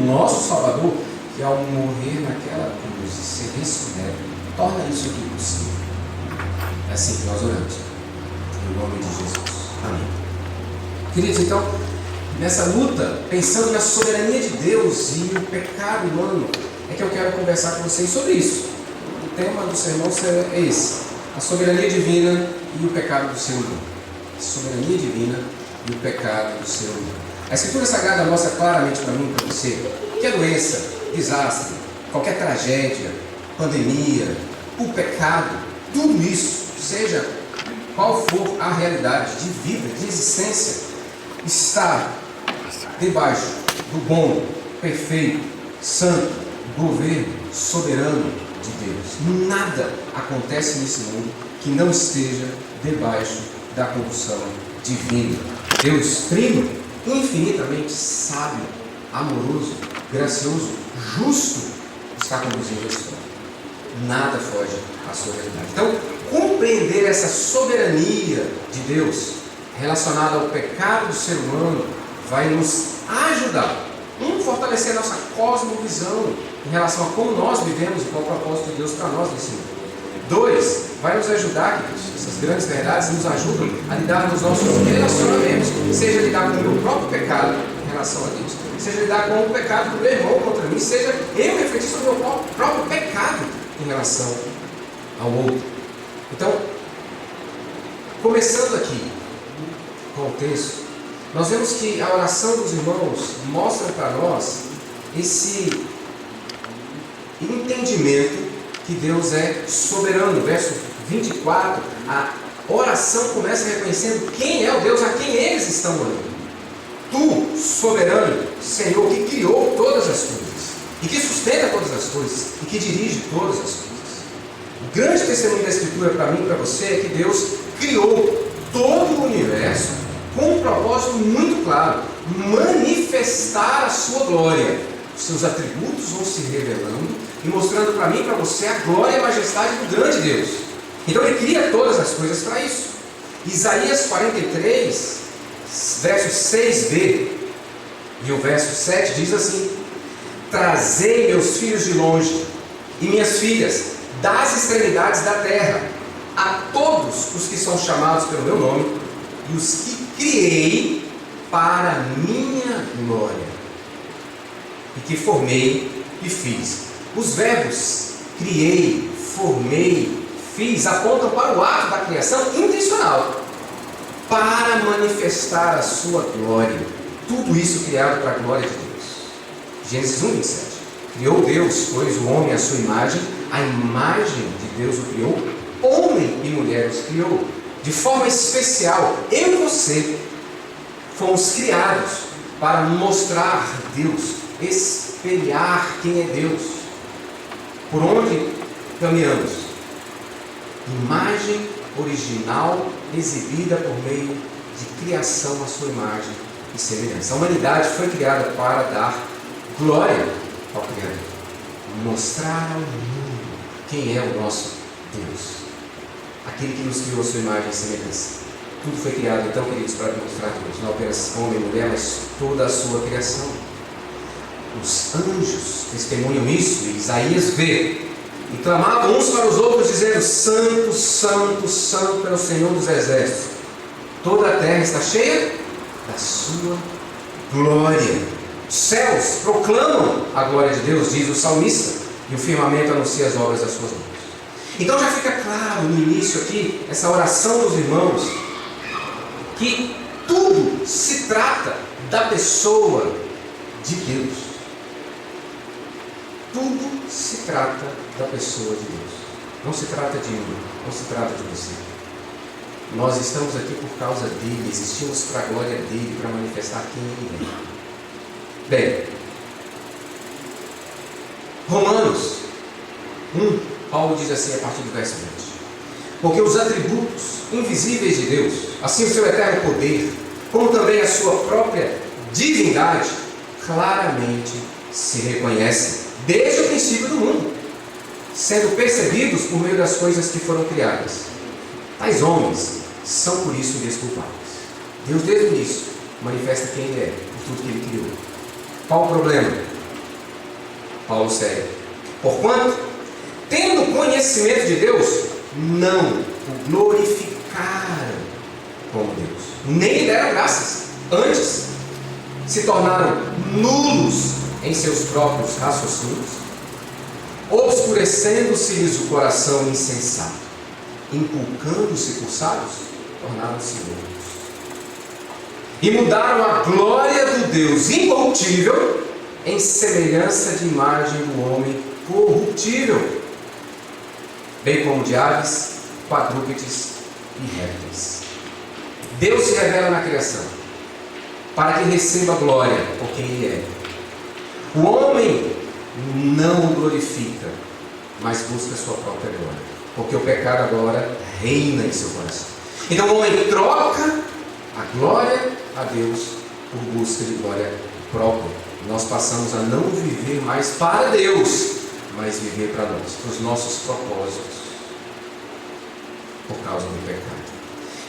nosso Salvador, que ao morrer naquela cruz e ser ressurreto, torna isso aqui possível. É assim que nós oramos. Em nome de Jesus. Amém. Queridos, então, nessa luta, pensando na soberania de Deus e o pecado humano, é que eu quero conversar com vocês sobre isso. O tema do sermão é esse: a soberania divina e o pecado do ser humano. A soberania divina e o pecado do ser humano. A Escritura Sagrada mostra claramente para mim e para você que a doença, desastre, qualquer tragédia, pandemia, o pecado, tudo isso, seja qual for a realidade de vida, de existência, está debaixo do bom, perfeito, santo governo soberano de Deus. Nada acontece nesse mundo que não esteja debaixo da condução divina. Deus Trino, infinitamente sábio, amoroso, gracioso, justo, está conduzindo a história. Nada foge à sua realidade. Então, compreender essa soberania de Deus relacionada ao pecado do ser humano vai nos ajudar a fortalecer a nossa cosmovisão em relação a como nós vivemos e qual é o propósito de Deus para nós nesse mundo. 2, vai nos ajudar, queridos, essas grandes verdades nos ajudam a lidar nos nossos relacionamentos, seja lidar com o meu próprio pecado em relação a Deus, seja lidar com o pecado do meu irmão contra mim, seja eu refletir sobre o meu próprio pecado em relação ao outro. Então, começando aqui com o texto, nós vemos que a oração dos irmãos mostra para nós esse entendimento que Deus é soberano. Verso 24, a oração começa reconhecendo quem é o Deus a quem eles estão orando. Tu, soberano, Senhor, que criou todas as coisas, e que sustenta todas as coisas, e que dirige todas as coisas. O grande testemunho da Escritura para mim e para você é que Deus criou todo o universo com um propósito muito claro: manifestar a sua glória. Os seus atributos vão se revelando e mostrando para mim e para você a glória e a majestade do grande Deus. Então Ele cria todas as coisas para isso. Isaías 43, verso 6b e o verso 7 diz assim: trazei meus filhos de longe e minhas filhas das extremidades da terra, a todos os que são chamados pelo meu nome e os que criei para a minha glória e que formei e fiz. Os verbos criei, formei, fiz apontam para o ato da criação intencional, para manifestar a sua glória. Tudo isso criado para a glória de Deus. Gênesis 1, 27. Criou Deus, pois, o homem à sua imagem, a imagem de Deus o criou, homem e mulher os criou. De forma especial, eu e você fomos criados para mostrar Deus, espelhar quem é Deus. Por onde caminhamos? Imagem original exibida por meio de criação à sua imagem e semelhança. A humanidade foi criada para dar glória ao Criador, mostrar ao mundo quem é o nosso Deus, aquele que nos criou a sua imagem e semelhança. Tudo foi criado, então, queridos, para demonstrar Deus, não apenas homem e mulher, mas toda a sua criação. Os anjos testemunham isso, e Isaías vê, e clamavam uns para os outros, dizendo: Santo, Santo, Santo é o Senhor dos exércitos. Toda a terra está cheia da sua glória. Os céus proclamam a glória de Deus, diz o salmista, e o firmamento anuncia as obras das suas mãos. Então já fica claro no início aqui, essa oração dos irmãos, que tudo se trata da pessoa de Deus. Tudo se trata da pessoa de Deus. Não se trata de mim, não se trata de você. Nós estamos aqui por causa dele, existimos para a glória dele, para manifestar quem ele é. Bem, Romanos 1, Paulo diz assim a partir do verso 20: porque os atributos invisíveis de Deus, assim o seu eterno poder, como também a sua própria divindade, claramente se reconhecem desde o princípio do mundo, sendo percebidos por meio das coisas que foram criadas. Tais homens são por isso desculpáveis. Deus desde o início manifesta quem ele é, por tudo que ele criou. Qual o problema? Paulo segue. Porquanto, tendo conhecimento de Deus, não o glorificaram como Deus, nem lhe deram graças. Antes, se tornaram nulos em seus próprios raciocínios, obscurecendo-se-lhes o coração insensato, inculcando-se por sábios, tornaram-se loucos. E mudaram a glória do Deus incorruptível em semelhança de imagem do homem corruptível, bem como de aves, quadrúpedes e répteis. Deus se revela na criação, para que receba glória por quem Ele é. O homem não o glorifica, mas busca a sua própria glória, porque o pecado agora reina em seu coração. Então o homem troca a glória a Deus por busca de glória própria. Nós passamos a não viver mais para Deus, mas viver para nós, para os nossos propósitos, por causa do pecado.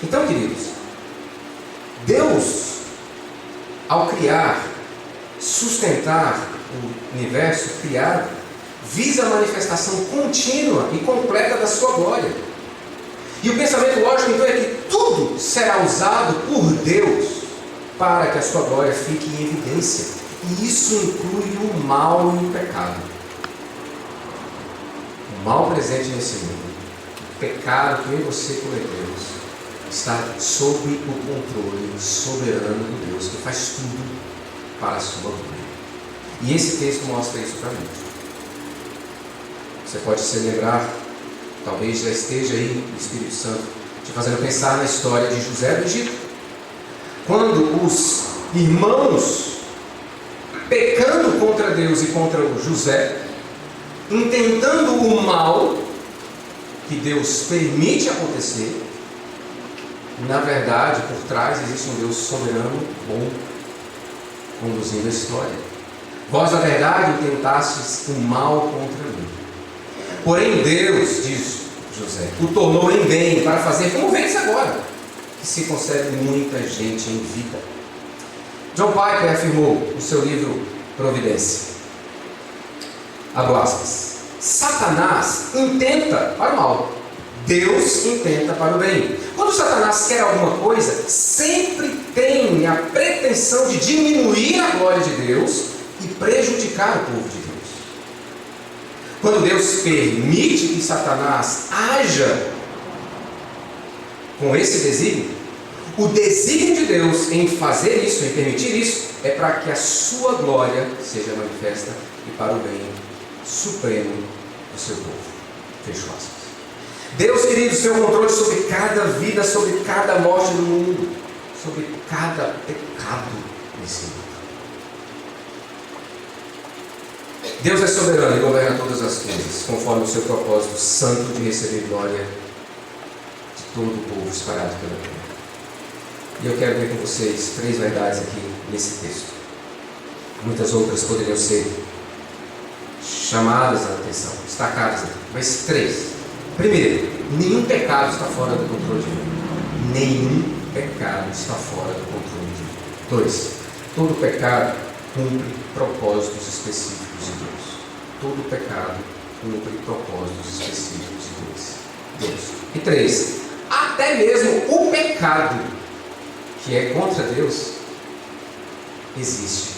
Então, queridos, Deus, ao criar, sustentar o universo criado, visa a manifestação contínua e completa da sua glória. E o pensamento lógico então é que tudo será usado por Deus para que a sua glória fique em evidência. E isso inclui o mal e o pecado. O mal presente nesse mundo, o pecado que eu e você cometemos, está sob o controle soberano de Deus, que faz tudo para a sua glória. E esse texto mostra isso para mim. Você pode se lembrar, talvez já esteja aí o Espírito Santo te fazendo pensar na história de José do Egito. Quando os irmãos, pecando contra Deus e contra o José, intentando o mal que Deus permite acontecer, na verdade, por trás existe um Deus soberano, bom, conduzindo a história. Vós, na verdade, intentastes o mal contra mim. Porém, Deus, diz José, o tornou em bem, para fazer como vês agora, que se concede muita gente em vida. John Piper afirmou no seu livro Providência, abro aspas, Satanás intenta para o mal, Deus intenta para o bem. Quando Satanás quer alguma coisa, sempre tem a pretensão de diminuir a glória de Deus e prejudicar o povo de Deus. Quando Deus permite que Satanás haja com esse desígnio, o desígnio de Deus em fazer isso, em permitir isso, é para que a sua glória seja manifesta e para o bem supremo do seu povo. Fecho aspas. Deus, queridos, tem o controle sobre cada vida, sobre cada morte no mundo, sobre cada pecado nesse mundo. Deus é soberano e governa todas as coisas, conforme o seu propósito santo de receber glória de todo o povo espalhado pela terra. E eu quero ver com vocês 3 verdades aqui nesse texto. Muitas outras poderiam ser chamadas a atenção, destacadas aqui, mas 3. Primeiro, nenhum pecado está fora do controle divino. Nenhum pecado está fora do controle divino. 2. Todo pecado cumpre propósitos específicos de Deus. Todo pecado cumpre propósitos específicos de Deus. E 3. Até mesmo o pecado que é contra Deus existe,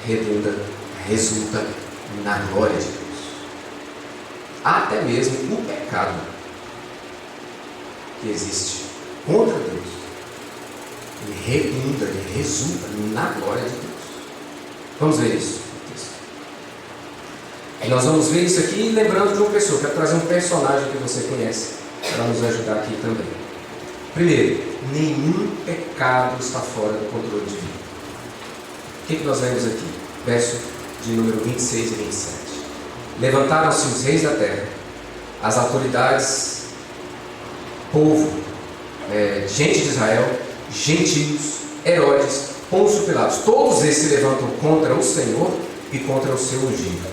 redunda, resulta na glória de Deus. Até mesmo o pecado que existe contra Deus, ele redunda, ele resulta na glória de Deus. Vamos ver isso. E nós vamos ver isso aqui lembrando de uma pessoa. Quero trazer um personagem que você conhece para nos ajudar aqui também. Primeiro, nenhum pecado está fora do controle divino. O que nós vemos aqui? Verso de número 26 e 27. Levantaram-se os reis da terra, as autoridades, povo, gente de Israel, gentios, Herodes, Pôncio Pilatos. Todos esses se levantam contra o Senhor e contra o seu ungido.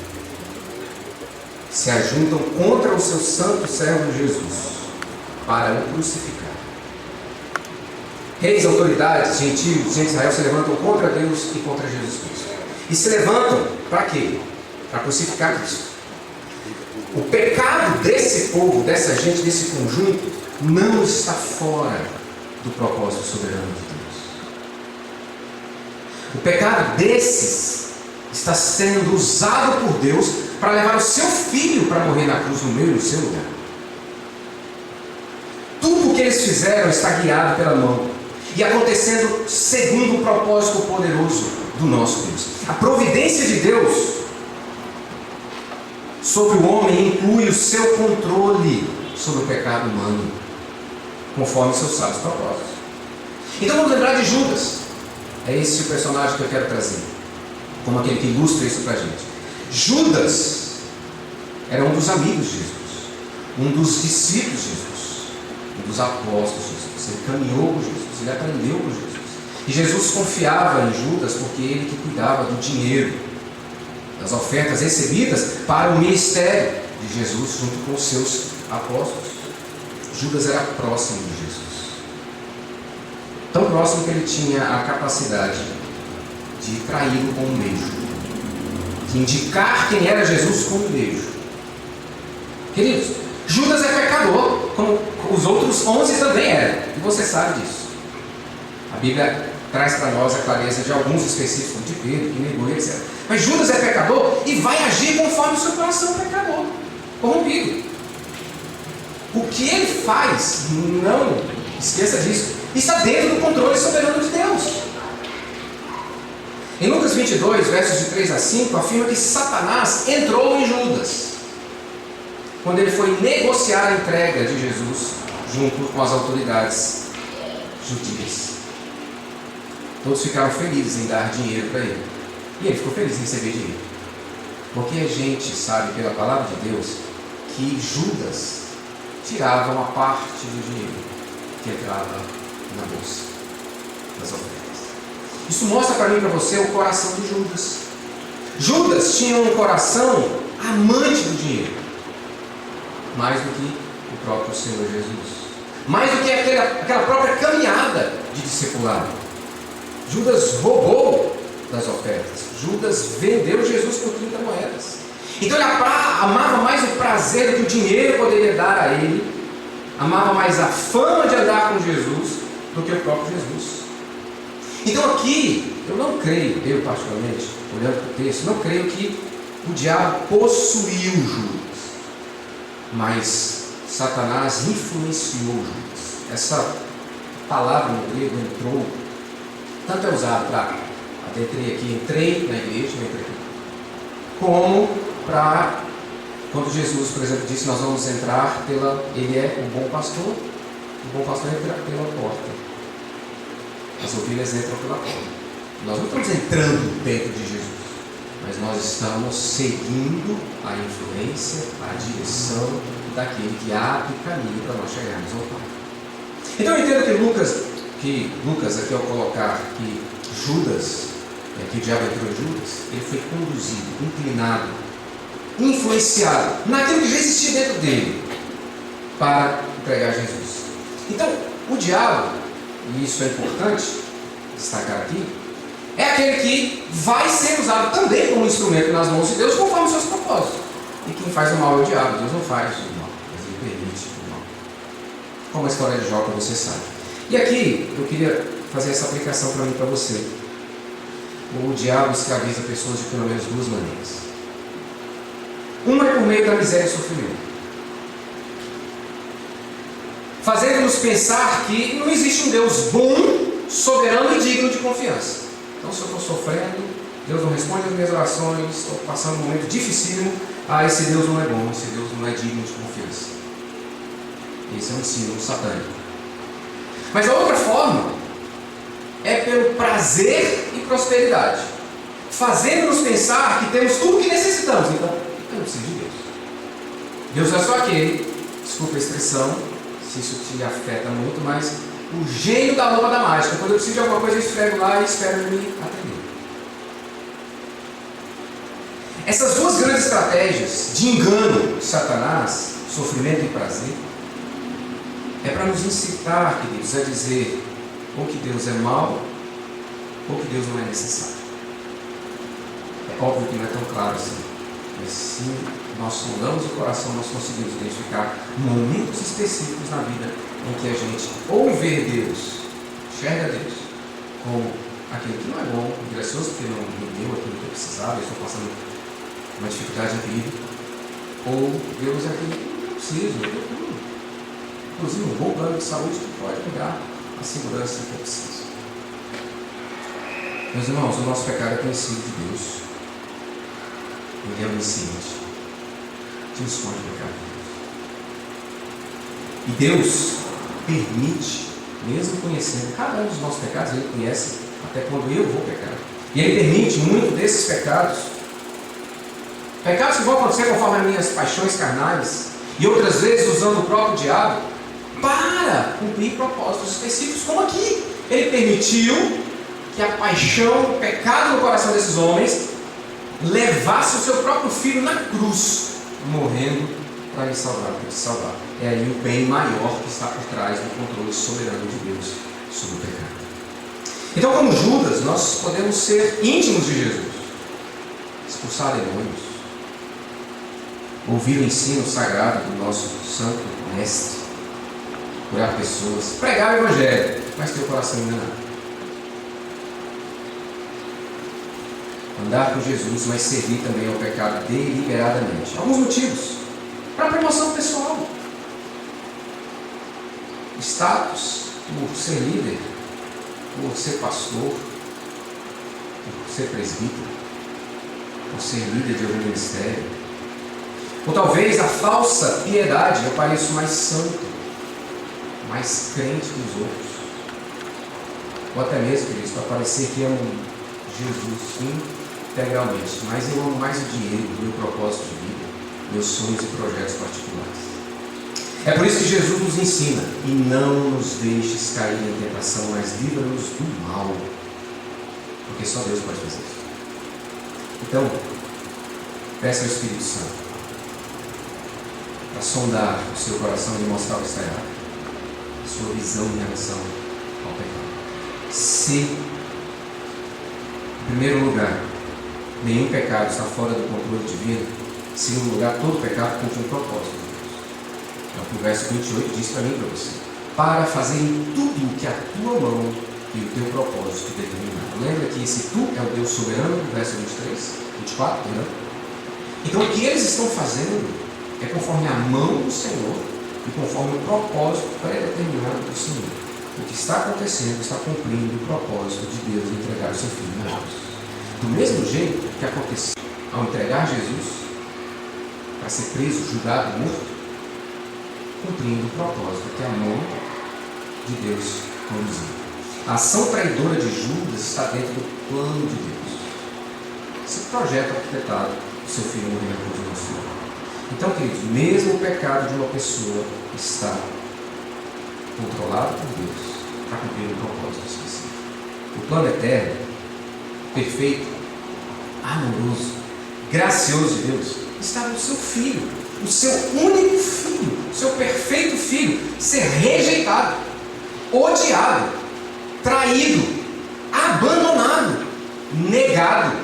Se ajuntam contra o seu santo servo Jesus para o crucificar. Reis, autoridades, gentios, gente de Israel se levantam contra Deus e contra Jesus Cristo. E se levantam para quê? para crucificar Cristo. O pecado desse povo, dessa gente, desse conjunto, não está fora do propósito soberano de Deus. O pecado desses está sendo usado por Deus para levar o seu filho para morrer na cruz no meu e no seu lugar. Tudo o que eles fizeram está guiado pela mão e acontecendo segundo o propósito poderoso do nosso Deus. A providência de Deus sobre o homem inclui o seu controle sobre o pecado humano, conforme seus sábios propósitos. Então vamos lembrar de Judas. É esse o personagem que eu quero trazer, como aquele que ilustra isso para a gente. Judas era um dos amigos de Jesus, um dos discípulos de Jesus, um dos apóstolos de Jesus. Ele caminhou com Jesus, ele aprendeu com Jesus. E Jesus confiava em Judas porque ele que cuidava do dinheiro, das ofertas recebidas para o ministério de Jesus junto com os seus apóstolos. Judas era próximo de Jesus. Tão próximo que ele tinha a capacidade de traí-lo com um beijo, de indicar quem era Jesus com um beijo. Queridos, Judas é pecador, como os outros 11 também eram, e você sabe disso. A Bíblia traz para nós a clareza de alguns específicos, de Pedro, que negou, etc. Mas Judas é pecador e vai agir conforme o seu coração pecador, corrompido. O que ele faz, não esqueça disso, está dentro do controle soberano de Deus. Em Lucas 22, versos de 3 a 5, afirma que Satanás entrou em Judas quando ele foi negociar a entrega de Jesus junto com as autoridades judias. Todos ficaram felizes em dar dinheiro para ele. E ele ficou feliz em receber dinheiro. Porque a gente sabe pela palavra de Deus que Judas tirava uma parte do dinheiro que entrava na bolsa das ofertas. Isso mostra para mim e para você o coração de Judas. Judas tinha um coração amante do dinheiro, mais do que o próprio Senhor Jesus, mais do que aquela própria caminhada de discipulado. Judas roubou das ofertas. Judas vendeu Jesus por 30 moedas. Então ele amava mais o prazer que o dinheiro poderia dar a ele, amava mais a fama de andar com Jesus do que o próprio Jesus. Então aqui, eu não creio, eu particularmente, olhando para o texto, não creio que o diabo possuiu Judas, mas Satanás influenciou Judas. Essa palavra no grego entrou, tanto é usada para entrei na igreja, não entrei, como para quando Jesus, por exemplo, disse: nós vamos entrar ele é o bom pastor entra pela porta, as ovelhas entram pela porta. Nós não estamos entrando dentro de Jesus, mas nós estamos seguindo a influência, a direção daquele que abre o caminho para nós chegarmos ao Pai. Então eu entendo que Lucas, aqui ao colocar que Judas, que o diabo entrou em Judas, ele foi conduzido, inclinado, influenciado naquilo que já existia dentro dele para entregar Jesus. Então, o diabo, e isso é importante destacar aqui, é aquele que vai ser usado também como instrumento nas mãos de Deus conforme os seus propósitos. E quem faz o mal é o diabo. Deus não faz o mal, mas ele permite o mal. Como a história de Jó, que você sabe. E aqui eu queria fazer essa aplicação para mim e para você. O diabo escraviza pessoas de pelo menos duas maneiras. Uma é por meio da miséria e sofrimento, fazendo-nos pensar que não existe um Deus bom, soberano e digno de confiança. Então, se eu estou sofrendo, Deus não responde às minhas orações, estou passando um momento dificílimo, esse Deus não é bom, esse Deus não é digno de confiança. Esse é um ensino satânico. Mas a outra forma é pelo prazer e prosperidade, fazendo-nos pensar que temos tudo o que necessitamos. Então, eu não preciso de Deus. Deus é só aquele, desculpa a expressão, se isso te afeta muito, mas o gênio da lâmpada mágica. Quando eu preciso de alguma coisa, eu esfrego lá e espero ele me atender. Essas duas grandes estratégias de engano de Satanás, sofrimento e prazer, é para nos incitar, queridos, a dizer ou que Deus é mau, ou que Deus não é necessário. É óbvio que não é tão claro assim. Mas se nós sondamos o coração, nós conseguimos identificar momentos específicos na vida em que a gente ou vê Deus, enxerga Deus como aquele que não é bom, gracioso, porque não me deu aquilo que eu precisava, eu estou passando uma dificuldade incrível, ou Deus é aquele que não preciso, eu tenho tudo. Inclusive um bom plano de saúde que pode me dar a segurança que eu preciso. Meus irmãos, o nosso pecado é conhecido de Deus. Ele é onisciente. Te esconde o pecado de Deus. E Deus permite, mesmo conhecendo cada um dos nossos pecados, Ele conhece até quando eu vou pecar. E Ele permite muito desses pecados. Pecados que vão acontecer conforme as minhas paixões carnais. E outras vezes usando o próprio diabo para cumprir propósitos específicos, como aqui. Ele permitiu que a paixão, o pecado no coração desses homens levasse o seu próprio filho na cruz, morrendo para me salvar, para te salvar. É aí o bem maior que está por trás do controle soberano de Deus sobre o pecado. Então, como Judas, nós podemos ser íntimos de Jesus, expulsar demônios, ouvir o ensino sagrado do nosso santo mestre, curar pessoas, pregar o evangelho, mas ter o coração enganado. Andar com Jesus, mas servir também ao pecado deliberadamente. Alguns motivos. Para promoção pessoal. Status, por ser líder, por ser pastor, por ser presbítero, por ser líder de algum ministério. Ou talvez a falsa piedade, eu pareço mais santo, mais crente que os outros. Ou até mesmo, queridos, para parecer que amo Jesus integralmente, mas eu amo mais o dinheiro, o meu propósito de vida, meus sonhos e projetos particulares. É por isso que Jesus nos ensina: e não nos deixes cair em tentação, mas livra-nos do mal, porque só Deus pode fazer isso. Então, peça ao Espírito Santo para sondar o seu coração e mostrar o que está errado, a sua visão em relação ao pecado. Se, em primeiro lugar, nenhum pecado está fora do controle divino, em segundo lugar, todo pecado cumpre um propósito de Deus. É o que o verso 28 diz para mim e para você: para fazerem tudo o que a tua mão e o teu propósito determinaram. Lembra que esse tu é o Deus soberano, do verso 24, né? Então o que eles estão fazendo é conforme a mão do Senhor e conforme o propósito pré-determinado do Senhor. O que está acontecendo está cumprindo o propósito de Deus de entregar o seu Filho na cruz. Do mesmo jeito que aconteceu ao entregar Jesus para ser preso, julgado, morto, cumprindo o propósito que a mão de Deus conduziu. A ação traidora de Judas está dentro do plano de Deus. Esse projeto arquitetado, o seu filho morrer na cruz do nosso Senhor. Então, queridos, mesmo o pecado de uma pessoa está controlado por Deus para cumprir um propósito específico. O plano eterno, perfeito, amoroso, gracioso de Deus está no seu filho, o seu único filho, o seu perfeito filho, ser rejeitado, odiado, traído, abandonado, negado,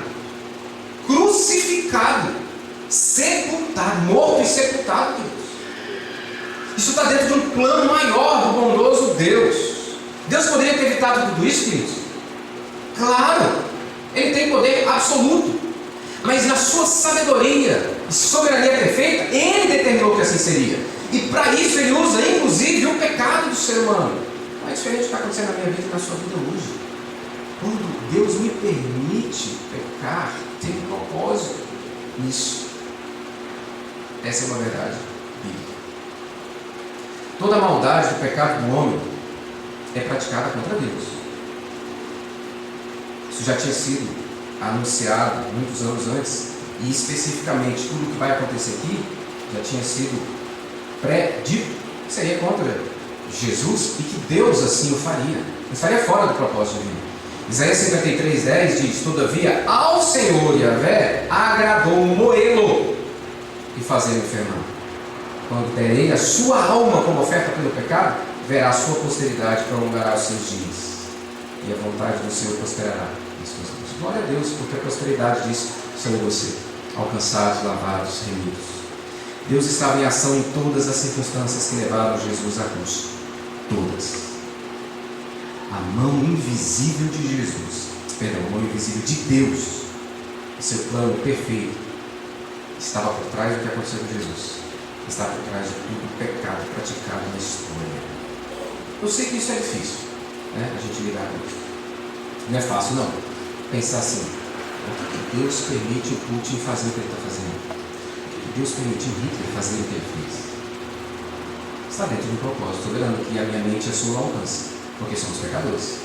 crucificado, sepultado, morto e sepultado, Deus. Isso está dentro de um plano maior do bondoso Deus. Deus poderia ter evitado tudo isso, queridos? Claro, Ele tem poder absoluto, mas na sua sabedoria e soberania perfeita, Ele determinou que assim seria. E para isso Ele usa inclusive o pecado do ser humano. Não é diferente do que está acontecendo na minha vida e na sua vida hoje. Quando Deus me permite pecar, tem um propósito nisso. Essa é uma verdade bíblica. Toda a maldade do pecado do homem é praticada contra Deus. Isso já tinha sido anunciado muitos anos antes, e especificamente tudo o que vai acontecer aqui já tinha sido predito, seria contra Jesus, e que Deus assim o faria. Não estaria fora do propósito divino. Isaías 53:10 diz: todavia ao Senhor Yahvé agradou moê-lo e fazê-lo enfermar. Quando terei a sua alma como oferta pelo pecado, verá a sua posteridade e prolongará os seus dias, e a vontade do Senhor prosperará em suas mãos. Glória a Deus, porque a prosperidade disso são em você. alcançados, lavados, remidos. Deus estava em ação em todas as circunstâncias que levaram Jesus à cruz. Todas. A mão invisível de Jesus, a mão invisível de Deus, o seu plano perfeito, estava por trás do que aconteceu com Jesus. Estava por trás de todo o pecado praticado na história. Eu sei que isso é difícil, né? A gente lidar com isso. Não é fácil, não. Pensar assim: por que Deus permite o Putin fazer o que ele está fazendo? Por que Deus permitiu Hitler fazer o que ele fez? Está dentro de um propósito soberano que a minha mente e a sua não alcança, porque somos pecadores.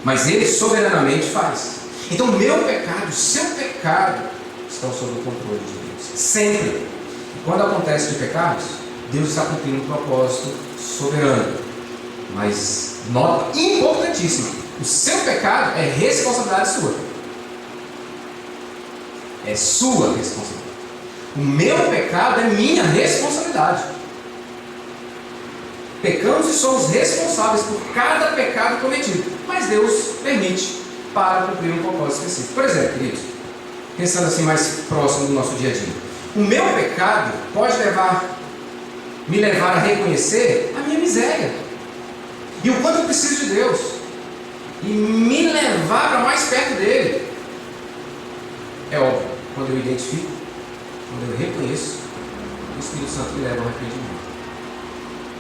Mas Ele soberanamente faz. Então, o meu pecado, o seu pecado, estão sob o controle de Deus. Sempre. E quando acontece de pecados, Deus está cumprindo um propósito soberano. Mas, nota importantíssima: o seu pecado é responsabilidade sua. É sua responsabilidade. O meu pecado é minha responsabilidade. Pecamos e somos responsáveis por cada pecado cometido. Mas Deus permite para cumprir um propósito específico. Por exemplo, queridos, pensando assim mais próximo do nosso dia a dia, o meu pecado pode me levar a reconhecer a minha miséria e o quanto eu preciso de Deus, e me levar para mais perto dele. É óbvio, quando eu identifico, quando eu reconheço, o Espírito Santo me leva ao arrependimento.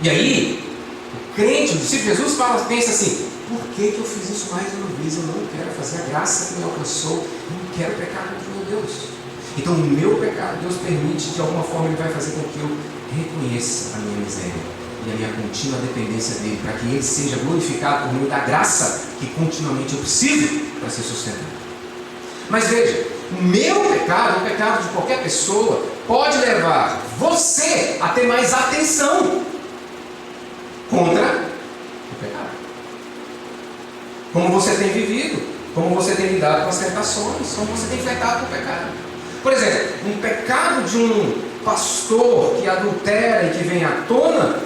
E aí, o crente, o discípulo de Jesus pensa assim: por que eu fiz isso mais uma vez? Eu não quero fazer a graça que me alcançou, eu não quero pecar contra o meu Deus. Então, o meu pecado, Deus permite, de alguma forma, Ele vai fazer com que eu reconheça a minha miséria e a minha contínua dependência dEle, para que Ele seja glorificado por meio da graça que continuamente eu preciso para ser sustentado. Mas veja, o meu pecado, o pecado de qualquer pessoa, pode levar você a ter mais atenção contra o pecado. Como você tem vivido, como você tem lidado com as tentações, como você tem enfrentado com o pecado. Por exemplo, um pecado de um pastor que adultera e que vem à tona,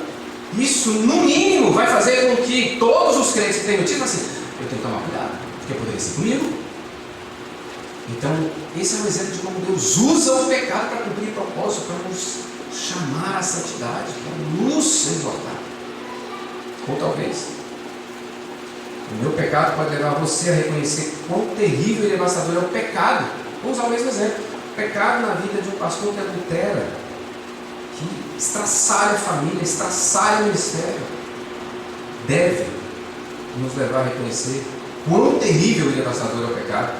isso no mínimo vai fazer com que todos os crentes que têm notícia assim: eu tenho que tomar cuidado, porque poderia ser comigo. Então, esse é um exemplo de como Deus usa o pecado para cumprir o propósito, para nos chamar à santidade, para nos exortar. Ou talvez o meu pecado pode levar você a reconhecer quão terrível e devastador é o pecado. Vou usar o mesmo exemplo: o pecado na vida de um pastor que adultera, que estraçalha a família, estraçalha o ministério, deve nos levar a reconhecer quão terrível e devastador é o pecado.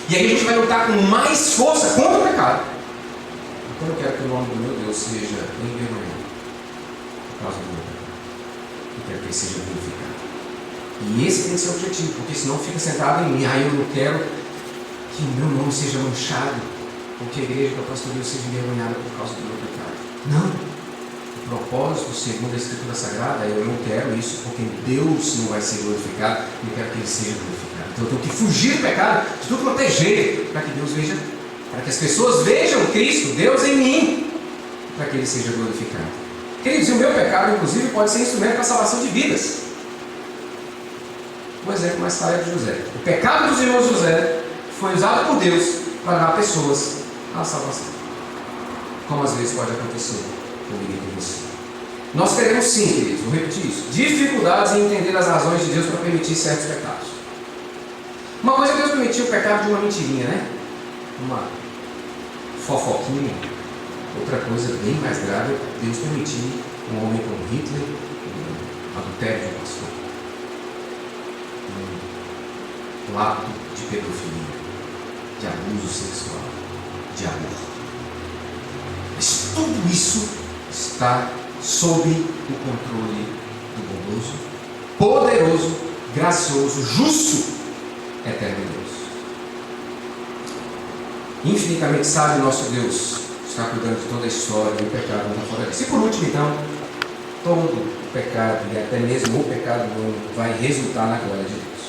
E aí a gente vai lutar com mais força contra o pecado. Então eu quero que o nome do meu Deus seja envergonhado por causa do meu pecado. Eu quero que ele seja glorificado. E esse tem que ser o objetivo, porque senão fica sentado em mim: eu não quero que meu nome seja manchado, ou que a igreja que eu pastoreio seja envergonhada por causa do meu pecado. Não. O propósito, segundo a Escritura Sagrada, eu não quero isso, porque Deus não vai ser glorificado, eu quero que Ele seja glorificado. Então eu tenho que fugir do pecado de tudo quanto é jeito, para que Deus veja, para que as pessoas vejam Cristo, Deus em mim, para que Ele seja glorificado. Queridos, o meu pecado, inclusive, pode ser instrumento para a salvação de vidas. Um exemplo mais claro é de José. O pecado dos irmãos de José foi usado por Deus para levar pessoas à salvação. Como às vezes pode acontecer comigo e com você. Nós teremos sim, queridos, vou repetir isso, dificuldades em entender as razões de Deus para permitir certos pecados. Uma coisa é Deus permitir o pecado de uma mentirinha, né? Uma fofoquinha. Outra coisa bem mais grave é Deus permitir um homem como Hitler, um adultério de um pastor, um ato de pedofilia, de abuso sexual, de aborto. Mas tudo isso está sob o controle do bondoso, poderoso, gracioso, justo, eterno Deus. Infinitamente sábio nosso Deus está cuidando de toda a história e o pecado não está fora disso. E por último, então, todo o pecado e até mesmo o pecado humano vai resultar na glória de Deus.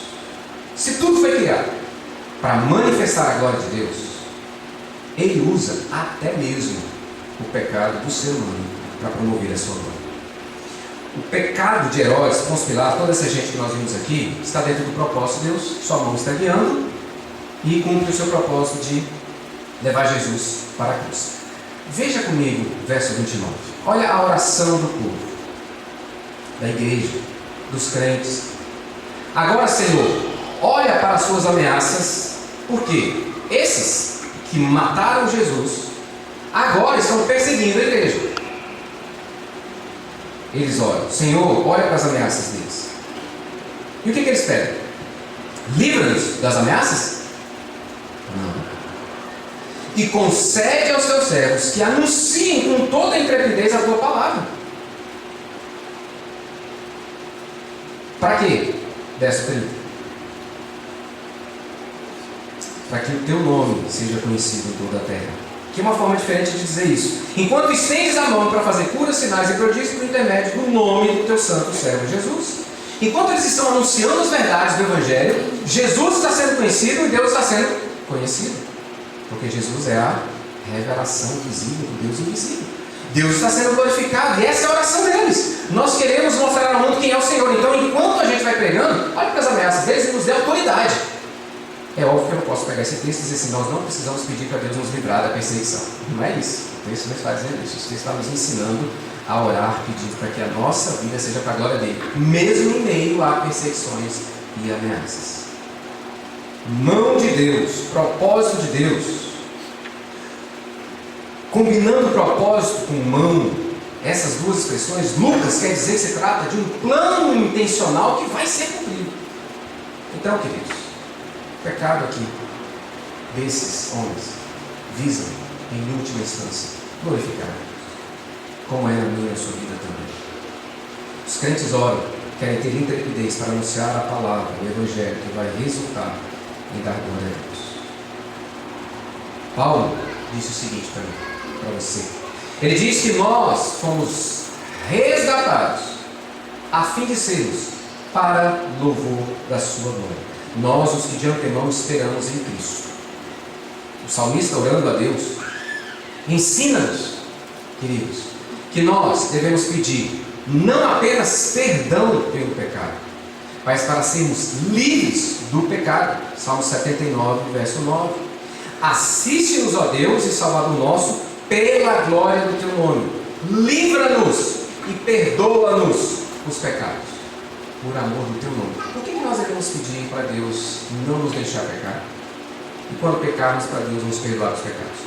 Se tudo foi criado para manifestar a glória de Deus, Ele usa até mesmo o pecado do ser humano para promover a sua glória. O pecado de Herodes, Pôncio Pilatos, toda essa gente que nós vimos aqui, está dentro do propósito de Deus. Sua mão está guiando e cumpre o seu propósito de levar Jesus para a cruz. Veja comigo, verso 29. Olha a oração do povo, da igreja, dos crentes. Agora, Senhor, olha para as suas ameaças, porque esses que mataram Jesus agora estão perseguindo a igreja. Eles oram, Senhor, olha para as ameaças deles. E o que eles pedem? Livra-nos das ameaças? Não. E concede aos teus servos que anunciem com toda a intrepidez a tua palavra. Para quê? Verso 30. Para que o teu nome seja conhecido em toda a terra. Que é uma forma diferente de dizer isso. Enquanto estendes a mão para fazer curas, sinais e prodígios por intermédio do nome do teu santo servo Jesus. Enquanto eles estão anunciando as verdades do Evangelho, Jesus está sendo conhecido e Deus está sendo conhecido. Porque Jesus é a revelação visível do Deus invisível. Deus está sendo glorificado e essa é a oração deles. Nós queremos mostrar ao mundo quem é o Senhor. Então, enquanto a gente vai pregando, olha para as ameaças deles e nos dê autoridade. É óbvio que eu não posso pegar esse texto e dizer assim, nós não precisamos pedir para Deus nos livrar da perseguição. Não é isso. O texto não está dizendo isso. O texto está nos ensinando a orar, pedindo para que a nossa vida seja para a glória dele, mesmo em meio a perseguições e ameaças. Mão de Deus, propósito de Deus. Combinando propósito com mão, essas duas expressões, Lucas quer dizer que se trata de um plano intencional que vai ser cumprido. Então, queridos, o pecado aqui desses homens visa, em última instância, glorificar Deus, como é na minha e na sua vida também. Os crentes oram, querem ter intrepidez para anunciar a palavra, o Evangelho, que vai resultar em dar glória a Deus. Paulo disse o seguinte para você. Ele diz que nós fomos resgatados a fim de sermos para louvor da sua glória. Nós, os que de antemão esperamos em Cristo. O salmista, orando a Deus, ensina-nos, queridos, que nós devemos pedir não apenas perdão pelo pecado, mas para sermos livres do pecado. Salmo 79, verso 9. Assiste-nos, ó Deus e Salvador nosso, pela glória do teu nome. Livra-nos e perdoa-nos os pecados, por amor do teu nome. Por que nós devemos pedir para Deus não nos deixar pecar? E quando pecarmos, para Deus nos perdoar os pecados?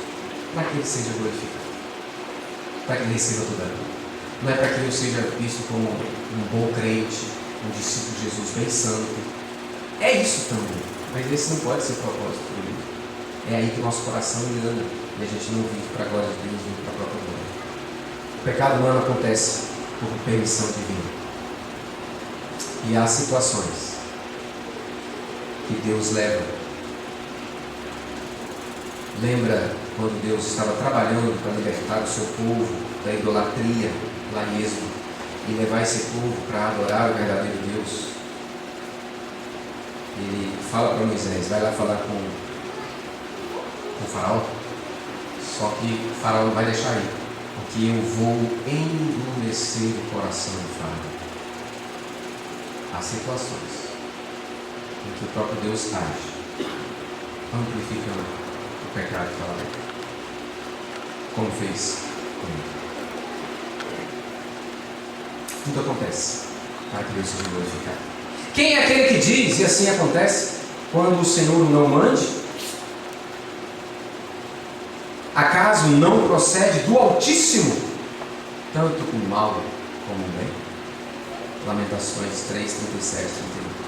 Para que Ele seja glorificado, para que Ele receba toda a glória. Não é para que eu seja visto como um bom crente, um discípulo de Jesus bem santo. É isso também, mas esse não pode ser o propósito do livro. É aí que o nosso coração engana e a gente não vive para a glória de Deus, vive para a própria glória. O pecado humano acontece por permissão divina. E há situações que Deus leva. Lembra quando Deus estava trabalhando para libertar o seu povo da idolatria lá em Êxodo e levar esse povo para adorar o verdadeiro Deus? Ele fala para Moisés, vai lá falar com o faraó, só que o faraó não vai deixar ir, porque eu vou endurecer o coração do faraó. Há situações em que o próprio Deus age, amplificando o pecado que ela tem, como fez comigo. Tudo acontece para que Deus seja glorificado. Quem é aquele que diz, e assim acontece, quando o Senhor não mande? Acaso não procede do Altíssimo, tanto o mal como o bem? Lamentações 3, 37, 31.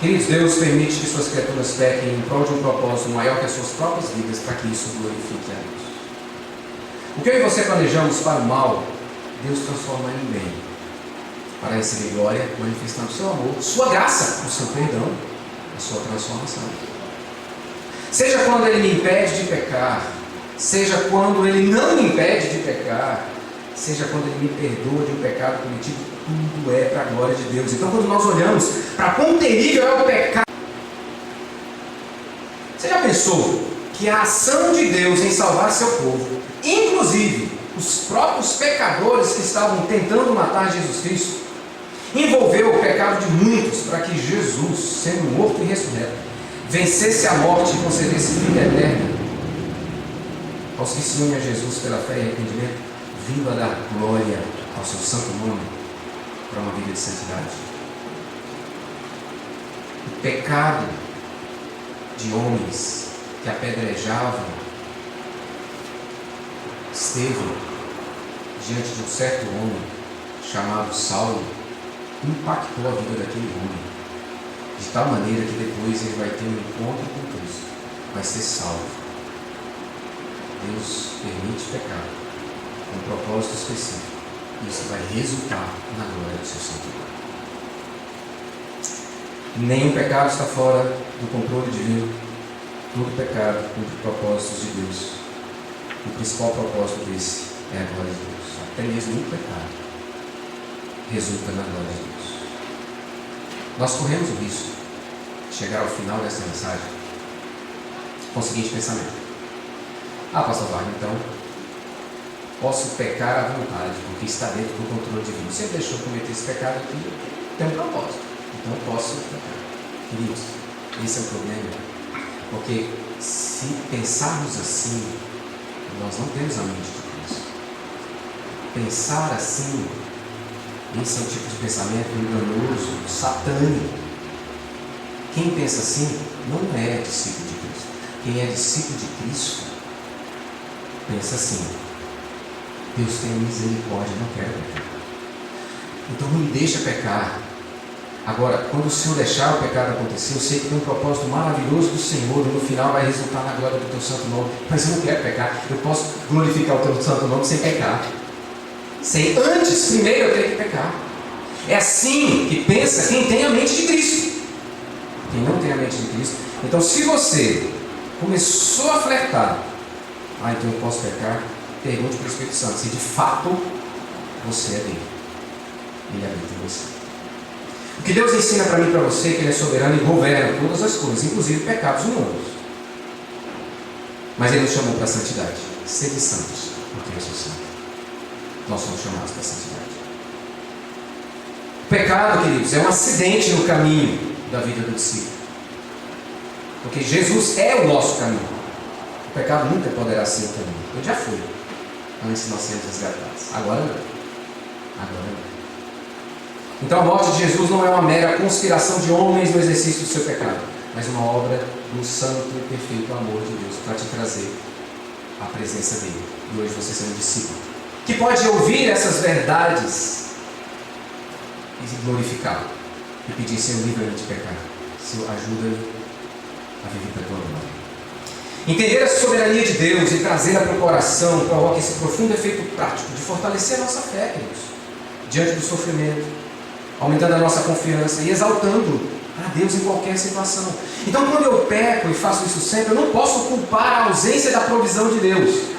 Queridos, Deus permite que suas criaturas pequem em prol de um propósito maior que as suas próprias vidas, para que isso glorifique a Deus. O que eu e você planejamos para o mal, Deus transforma em bem, para receber glória, manifestando o seu amor, sua graça, o seu perdão, a sua transformação. Seja quando Ele me impede de pecar, seja quando Ele não me impede de pecar, seja quando Ele me perdoa de um pecado cometido, tudo é para a glória de Deus. Então, quando nós olhamos para quão terrível é o pecado, você já pensou que a ação de Deus em salvar seu povo, inclusive os próprios pecadores que estavam tentando matar Jesus Cristo, envolveu o pecado de muitos para que Jesus, sendo morto e ressurreto, vencesse a morte e concedesse vida eterna aos que se unem a Jesus pela fé e arrependimento, vindo a dar glória ao seu santo nome para uma vida de santidade. O pecado de homens que apedrejavam Estevão diante de um certo homem chamado Saulo impactou a vida daquele homem de tal maneira que depois ele vai ter um encontro com Cristo, vai ser salvo. Deus permite pecar com um propósito específico. Isso vai resultar na glória do seu santo nome. Nenhum pecado está fora do controle divino. Todo pecado cumpre propósitos de Deus. O principal propósito desse é a glória de Deus. Até mesmo o pecado resulta na glória de Deus. Nós corremos o risco de chegar ao final desta mensagem com o seguinte pensamento: pastor Wagner, então posso pecar à vontade, porque está dentro do controle divino. Se ele deixou cometer esse pecado aqui, tem um propósito, então eu posso pecar. Queridos, esse é o problema, porque se pensarmos assim, nós não temos a mente de Cristo. Pensar assim, esse é um tipo de pensamento enganoso, satânico. Quem pensa assim não é discípulo de Cristo. Quem é discípulo de Cristo pensa assim: Deus tem misericórdia, não quero pecar, então não me deixa pecar. Agora, quando o Senhor deixar o pecado acontecer, eu sei que tem um propósito maravilhoso do Senhor, e no final vai resultar na glória do teu santo nome, mas eu não quero pecar. Eu posso glorificar o teu santo nome sem pecar, antes, primeiro eu tenho que pecar. É assim que pensa quem tem a mente de Cristo. Quem não tem a mente de Cristo, então se você começou a flertar, então eu posso pecar, pergunte para o Espírito Santo se de fato você é dele. Ele habita em você. O que Deus ensina para mim e para você é que Ele é soberano e governa todas as coisas, inclusive pecados humanos. Mas Ele nos chamou para a santidade. Sede santos, porque eu sou santo. Nós somos chamados para a santidade. O pecado, queridos, é um acidente no caminho da vida do discípulo. Porque Jesus é o nosso caminho. O pecado nunca poderá ser o caminho. Eu já fui, antes de nós sermos resgatados. Agora não. Agora não. Então a morte de Jesus não é uma mera conspiração de homens no exercício do seu pecado, mas uma obra do santo e perfeito amor de Deus para te trazer a presença dele. E hoje você é um discípulo que pode ouvir essas verdades e glorificá-lo e pedir: Senhor, livra-me de pecar. Senhor, ajuda-me a viver para a tua glória. Entender a soberania de Deus e trazê-la para o coração provoca esse profundo efeito prático de fortalecer a nossa fé, queridos, diante do sofrimento, aumentando a nossa confiança e exaltando a Deus em qualquer situação. Então, quando eu peco e faço isso sempre, eu não posso culpar a ausência da provisão de Deus.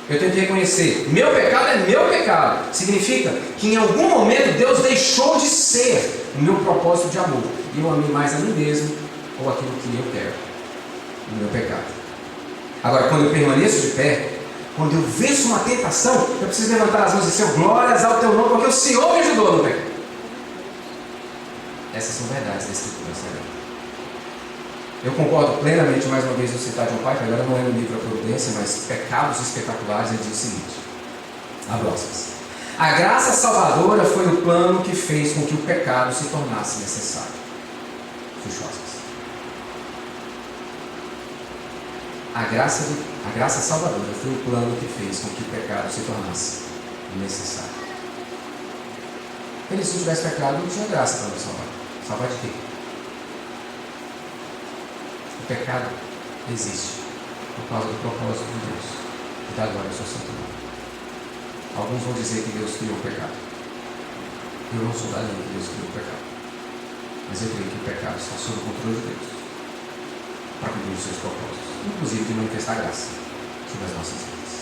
Eu tenho que reconhecer: meu pecado é meu pecado. Significa que em algum momento Deus deixou de ser o meu propósito de amor, e eu amei mais a mim mesmo ou aquilo que eu quero, o meu pecado. Agora, quando eu permaneço de pé, quando eu venço uma tentação, eu preciso levantar as mãos e dizer: Senhor, glórias ao teu nome, porque o Senhor me ajudou no pecado. Essas são verdades da Escritura Sagrada. Eu concordo plenamente, mais uma vez, no citar John Piper, agora não é no livro A Providência, mas Pecados Espetaculares. Ele diz o seguinte, abro aspas: a graça salvadora foi o plano que fez com que o pecado se tornasse necessário. Fecho aspas. A graça salvadora foi o plano que fez com que o pecado se tornasse necessário. Porque se não tivesse pecado, não tinha graça para nos salvar. Salvar de quê? O pecado existe por causa do propósito de Deus e da glória do seu santo nome. Alguns vão dizer que Deus criou o pecado. Eu não sou da linha que Deus criou o pecado, mas eu creio que o pecado está sob o controle de Deus para cumprir os seus propósitos, inclusive de manifestar graça sobre as nossas vidas.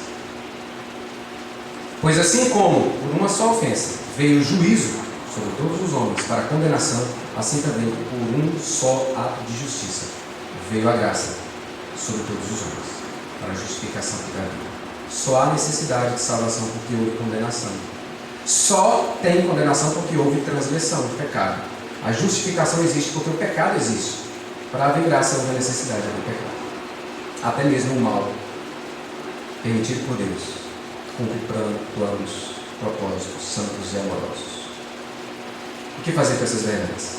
Pois assim como por uma só ofensa veio o juízo sobre todos os homens para condenação, assim também por um só ato de justiça veio a graça sobre todos os homens para a justificação que dá vida. Só há necessidade de salvação porque houve condenação. Só tem condenação porque houve transgressão, pecado. A justificação existe porque o pecado existe. Para haver graça, houve a necessidade do pecado. Até mesmo o mal, permitido por Deus, cumpre planos, propósitos santos e amorosos. O que fazer com essas verdades?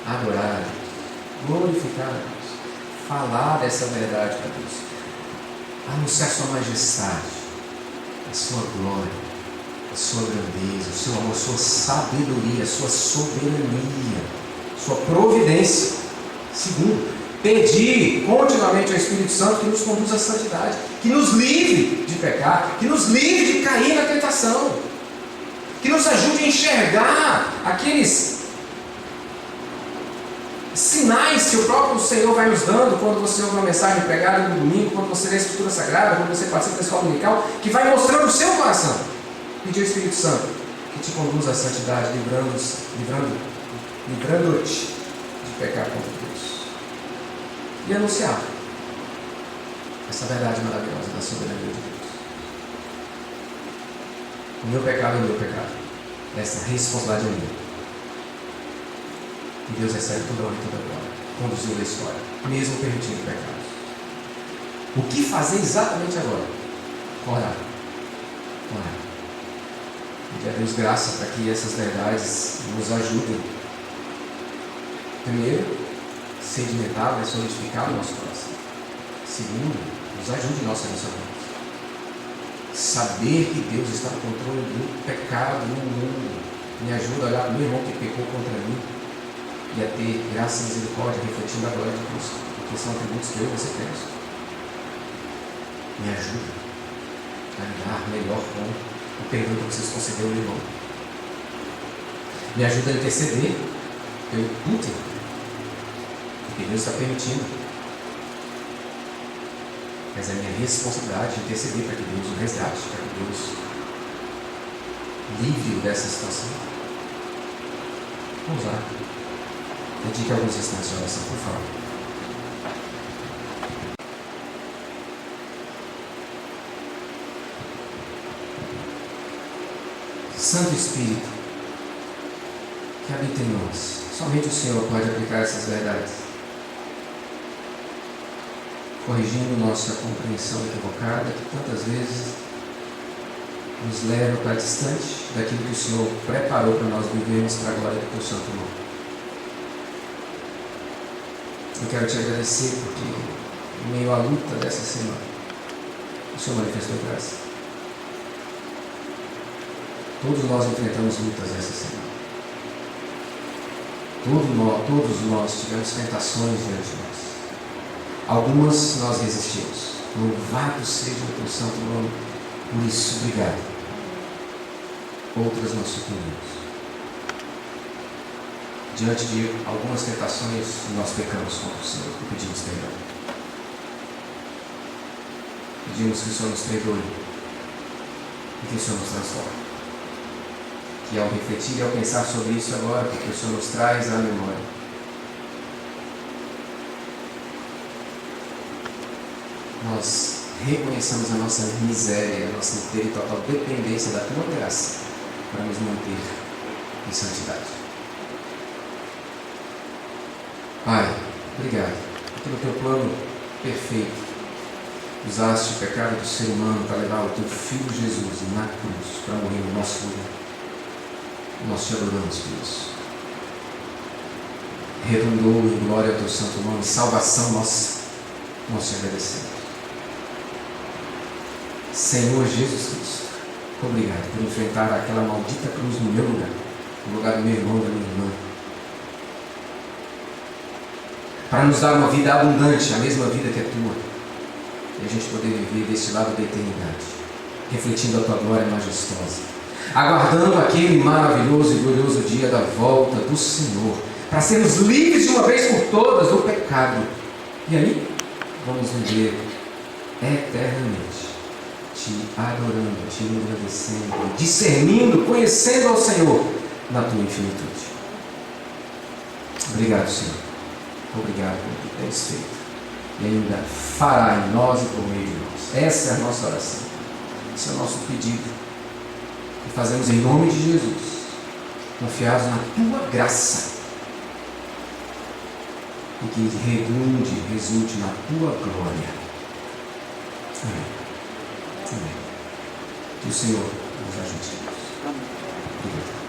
Adorar, glorificar a Deus, falar dessa verdade para Deus, anunciar sua majestade, a sua glória, a sua grandeza, o seu amor, a sua sabedoria, a sua soberania, sua providência. Segundo, pedir continuamente ao Espírito Santo que nos conduza à santidade, que nos livre de pecar, que nos livre de cair na tentação, que nos ajude a enxergar aqueles sinais que o próprio Senhor vai nos dando quando você ouve uma mensagem pregada no domingo, quando você lê a Escritura Sagrada, quando você participa da escola dominical, que vai mostrando o seu coração. Pedir ao Espírito Santo que te conduza à santidade, livrando-te de pecar contra Deus. E anunciar essa verdade maravilhosa da soberania de Deus. O meu pecado é o meu pecado. Essa responsabilidade é minha. E Deus recebe toda a honra e toda a glória, conduzindo a história, mesmo permitindo pecados. O que fazer exatamente agora? Orar. Pedir a Deus graça para que essas verdades nos ajudem. Primeiro, sedimentado e solidificado o nosso coração. Segundo, nos ajude em nossos relacionamentos. Saber que Deus está no controle do pecado no mundo me ajuda a olhar para o meu irmão que pecou contra mim e a ter graça e misericórdia refletindo a glória de Cristo, porque são atributos que eu e você temos. Me ajuda a lidar melhor com o perdão que vocês concederam ao irmão. Me ajuda a interceder pelo útero, porque Deus está permitindo. Mas é minha responsabilidade de interceder para que Deus o resgate, para que Deus livre-o dessa situação. Vamos lá. Dedique alguns instantes de oração, por favor. Santo Espírito, que habita em nós, somente o Senhor pode aplicar essas verdades, corrigindo nossa compreensão equivocada, que tantas vezes nos leva para distante daquilo que o Senhor preparou para nós vivermos para a glória do Teu Santo Nome. Eu quero te agradecer porque, em meio à luta dessa semana, o Senhor manifestou graça. Todos nós enfrentamos lutas essa semana. Todos nós tivemos tentações diante de nós. Algumas nós resistimos. Louvado seja o Teu Santo Nome. Por isso, obrigado. Outras nós sucumbimos. Diante de algumas tentações, nós pecamos contra o Senhor e pedimos perdão. Pedimos que o Senhor nos perdoe e que o Senhor nos transforme. Que ao refletir e ao pensar sobre isso agora, que o Senhor nos traz à memória, nós reconheçamos a nossa miséria, a nossa inteira e total dependência da Tua graça para nos manter em santidade. Pai, obrigado pelo Teu plano perfeito. Usaste o pecado do ser humano para levar o Teu Filho Jesus na cruz, para morrer no nosso lugar. Nós te adoramos por isso. Redundou em glória ao Teu santo nome, salvação nós te agradecemos. Senhor Jesus Cristo, obrigado por enfrentar aquela maldita cruz no meu lugar, no lugar do meu irmão e da minha irmã, para nos dar uma vida abundante, a mesma vida que é Tua, e a gente poder viver deste lado da eternidade, refletindo a Tua glória majestosa, aguardando aquele maravilhoso e glorioso dia da volta do Senhor, para sermos livres de uma vez por todas do pecado, e aí vamos viver eternamente, Te adorando, Te agradecendo, discernindo, conhecendo ao Senhor na Tua infinitude. Obrigado, Senhor. Obrigado pelo que tens feito e ainda fará em nós e por meio de nós. Essa é a nossa oração. Esse é o nosso pedido. E fazemos em nome de Jesus, confiados na Tua graça, e que resulte na tua glória. Amém. Amém. Que o Senhor nos ajude. Amém.